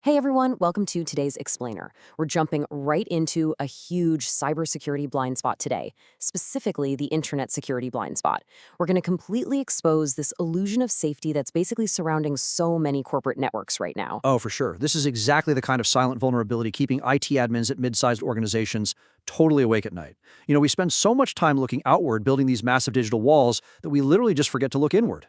Hey everyone, welcome to today's Explainer. We're jumping right into a huge cybersecurity blind spot today, specifically the internet security blind spot. We're going to completely expose this illusion of safety that's basically surrounding so many corporate networks right now. Oh, for sure. This is exactly the kind of silent vulnerability keeping IT admins at mid-sized organizations totally awake at night. We spend so much time looking outward building these massive digital walls that we literally just forget to look inward.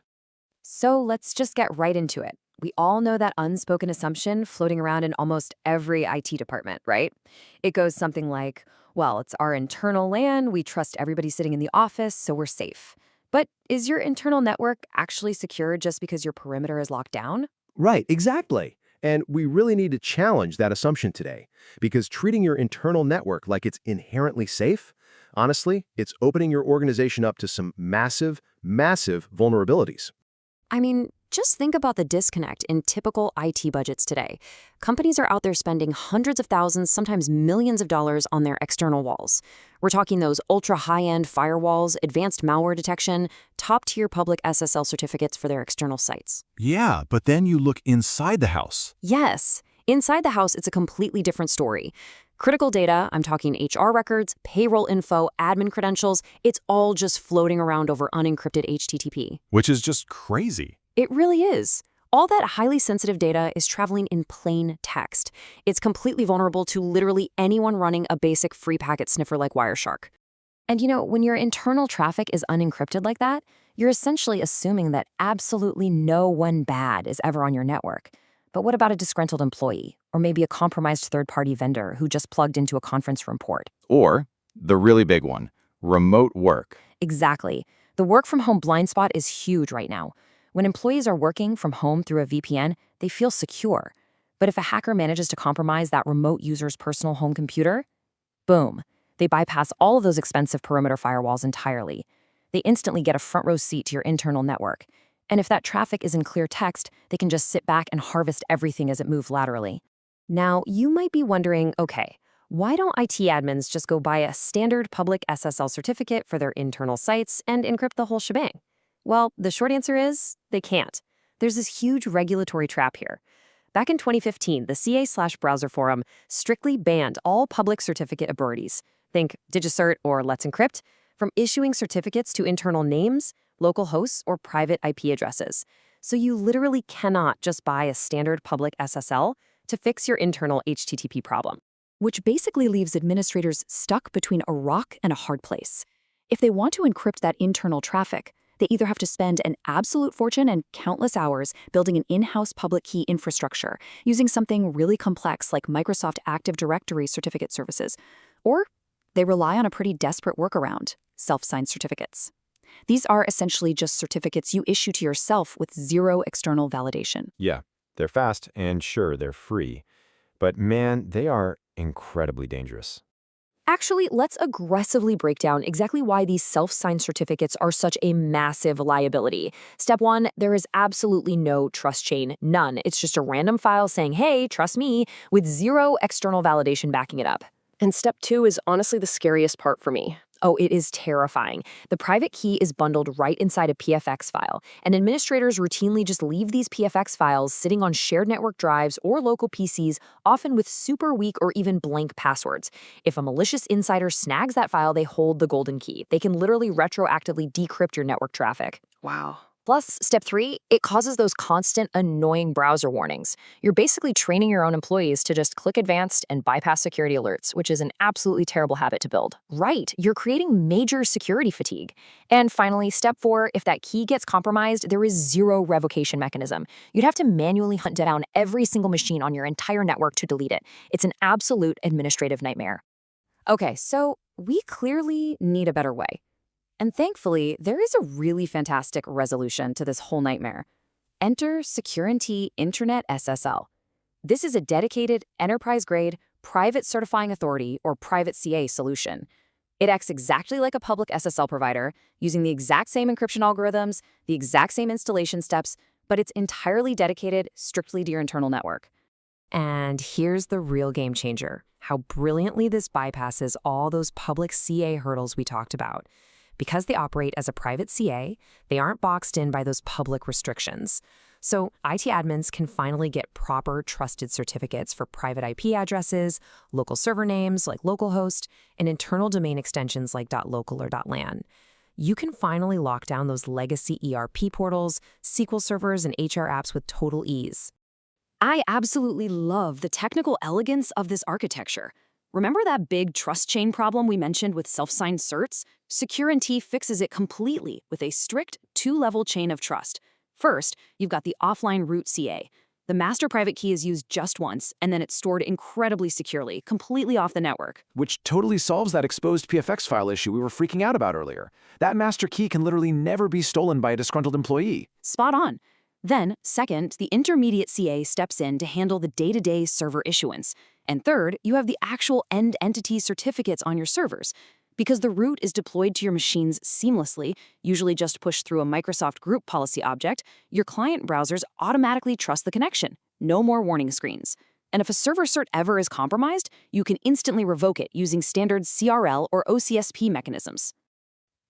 So let's just get right into it. We all know that unspoken assumption floating around in almost every IT department, right? It goes something like, well, it's our internal LAN, we trust everybody sitting in the office, so we're safe. But is your internal network actually secure just because your perimeter is locked down? Right, exactly. And we really need to challenge that assumption today, because treating your internal network like it's inherently safe, honestly, it's opening your organization up to some massive, massive vulnerabilities. I mean, just think about the disconnect in typical IT budgets today. Companies are out there spending hundreds of thousands, sometimes millions of dollars on their external walls. We're talking those ultra high-end firewalls, advanced malware detection, top-tier public SSL certificates for their external sites. Yeah, but then you look inside the house. Yes, inside the house, it's a completely different story. Critical data, I'm talking HR records, payroll info, admin credentials, it's all just floating around over unencrypted HTTP. Which is just crazy. It really is. All that highly sensitive data is traveling in plain text. It's completely vulnerable to literally anyone running a basic free packet sniffer like Wireshark. And when your internal traffic is unencrypted like that, you're essentially assuming that absolutely no one bad is ever on your network. But what about a disgruntled employee, or maybe a compromised third-party vendor who just plugged into a conference room port? Or, the really big one, remote work. Exactly. The work-from-home blind spot is huge right now. When employees are working from home through a VPN, they feel secure. But if a hacker manages to compromise that remote user's personal home computer, boom, they bypass all of those expensive perimeter firewalls entirely. They instantly get a front-row seat to your internal network. And if that traffic is in clear text, they can just sit back and harvest everything as it moves laterally. Now, you might be wondering, okay, why don't IT admins just go buy a standard public SSL certificate for their internal sites and encrypt the whole shebang? Well, the short answer is they can't. There's this huge regulatory trap here. Back in 2015, the CA/Browser Forum strictly banned all public certificate authorities, think DigiCert or Let's Encrypt, from issuing certificates to internal names, local hosts, or private IP addresses. So you literally cannot just buy a standard public SSL to fix your internal HTTP problem, which basically leaves administrators stuck between a rock and a hard place. If they want to encrypt that internal traffic, they either have to spend an absolute fortune and countless hours building an in-house public key infrastructure using something really complex like Microsoft Active Directory certificate services, or they rely on a pretty desperate workaround, self-signed certificates. These are essentially just certificates you issue to yourself with zero external validation. Yeah, they're fast and sure, they're free. But man, they are incredibly dangerous. Actually, let's aggressively break down exactly why these self-signed certificates are such a massive liability. Step 1, there is absolutely no trust chain, none. It's just a random file saying, hey, trust me, with zero external validation backing it up. And step 2 is honestly the scariest part for me. Oh, it is terrifying. The private key is bundled right inside a PFX file, and administrators routinely just leave these PFX files sitting on shared network drives or local PCs, often with super weak or even blank passwords. If a malicious insider snags that file, they hold the golden key. They can literally retroactively decrypt your network traffic. Wow. Plus, step 3, it causes those constant, annoying browser warnings. You're basically training your own employees to just click advanced and bypass security alerts, which is an absolutely terrible habit to build. Right, you're creating major security fatigue. And finally, step 4, if that key gets compromised, there is zero revocation mechanism. You'd have to manually hunt down every single machine on your entire network to delete it. It's an absolute administrative nightmare. Okay, so we clearly need a better way. And thankfully, there is a really fantastic resolution to this whole nightmare. Enter Security Intranet SSL. This is a dedicated, enterprise-grade, private certifying authority or private CA solution. It acts exactly like a public SSL provider, using the exact same encryption algorithms, the exact same installation steps, but it's entirely dedicated strictly to your internal network. And here's the real game changer, how brilliantly this bypasses all those public CA hurdles we talked about. Because they operate as a private CA, they aren't boxed in by those public restrictions. So IT admins can finally get proper trusted certificates for private IP addresses, local server names like localhost, and internal domain extensions like .local or .lan. You can finally lock down those legacy ERP portals, SQL servers, and HR apps with total ease. I absolutely love the technical elegance of this architecture. Remember that big trust chain problem we mentioned with self-signed certs? SecureNT fixes it completely with a strict two-level chain of trust. First, you've got the offline root CA. The master private key is used just once, and then it's stored incredibly securely, completely off the network. Which totally solves that exposed PFX file issue we were freaking out about earlier. That master key can literally never be stolen by a disgruntled employee. Spot on. Then, second, the intermediate CA steps in to handle the day-to-day server issuance. And third, you have the actual end entity certificates on your servers. Because the root is deployed to your machines seamlessly, usually just pushed through a Microsoft Group Policy object, your client browsers automatically trust the connection. No more warning screens. And if a server cert ever is compromised, you can instantly revoke it using standard CRL or OCSP mechanisms.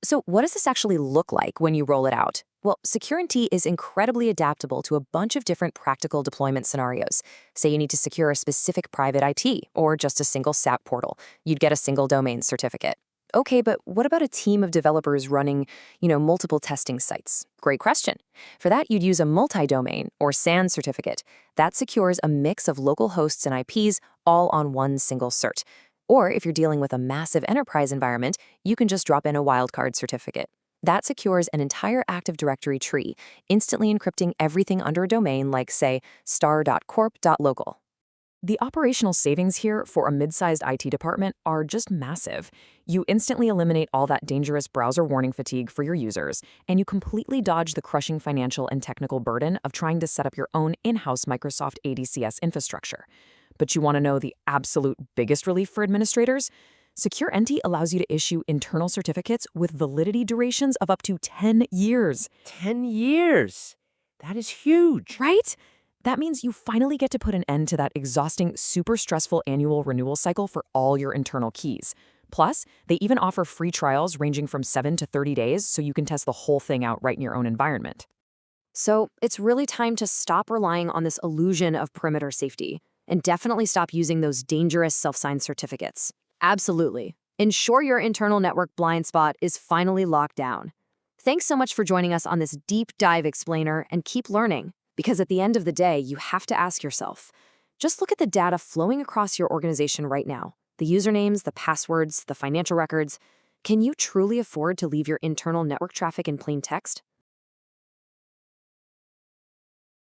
So what does this actually look like when you roll it out? Well, SecureNT is incredibly adaptable to a bunch of different practical deployment scenarios. Say you need to secure a specific private IT or just a single SAP portal. You'd get a single domain certificate. Okay, but what about a team of developers running, multiple testing sites? Great question. For that, you'd use a multi-domain or SAN certificate. That secures a mix of local hosts and IPs all on one single cert. Or if you're dealing with a massive enterprise environment, you can just drop in a wildcard certificate. That secures an entire Active Directory tree, instantly encrypting everything under a domain like, say, star.corp.local. The operational savings here for a mid-sized IT department are just massive. You instantly eliminate all that dangerous browser warning fatigue for your users, and you completely dodge the crushing financial and technical burden of trying to set up your own in-house Microsoft ADCS infrastructure. But you want to know the absolute biggest relief for administrators? SecureNT allows you to issue internal certificates with validity durations of up to 10 years. 10 years? That is huge. Right? That means you finally get to put an end to that exhausting, super stressful annual renewal cycle for all your internal keys. Plus, they even offer free trials ranging from 7 to 30 days so you can test the whole thing out right in your own environment. So it's really time to stop relying on this illusion of perimeter safety and definitely stop using those dangerous self-signed certificates. Absolutely. Ensure your internal network blind spot is finally locked down. Thanks so much for joining us on this deep dive explainer, and keep learning. Because at the end of the day, you have to ask yourself, just look at the data flowing across your organization right now. The usernames, the passwords, the financial records. Can you truly afford to leave your internal network traffic in plain text?